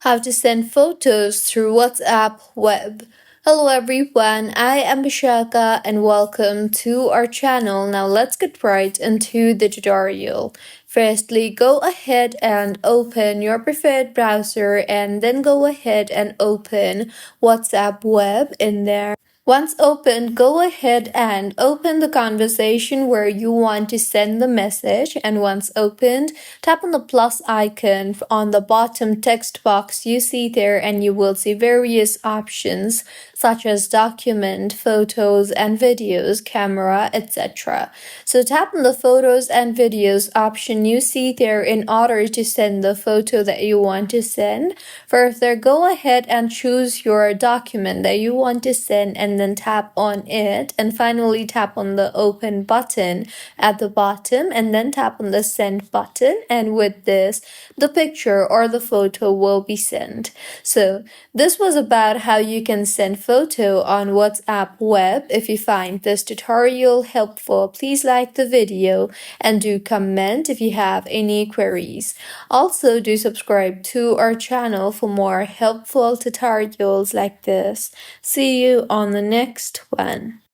How to send photos through WhatsApp web. Hello everyone, I am Bishaka and welcome to our channel. Now let's get right into the tutorial. Firstly, go ahead and open your preferred browser and then go ahead and open WhatsApp web in there. Once opened, go ahead and open the conversation where you want to send the message. And once opened, tap on the plus icon on the bottom text box you see there, and you will see various options such as document, photos and videos, camera, etc. So tap on the photos and videos option you see there in order to send the photo that you want to send. Further, go ahead and choose your document that you want to send and then tap on it, and finally tap on the open button at the bottom and then tap on the send button, and with this the picture or the photo will be sent. So this was about how you can send photo on WhatsApp web. If you find this tutorial helpful, please like the video and do comment if you have any queries. Also, do subscribe to our channel for more helpful tutorials like this. See you on the next one.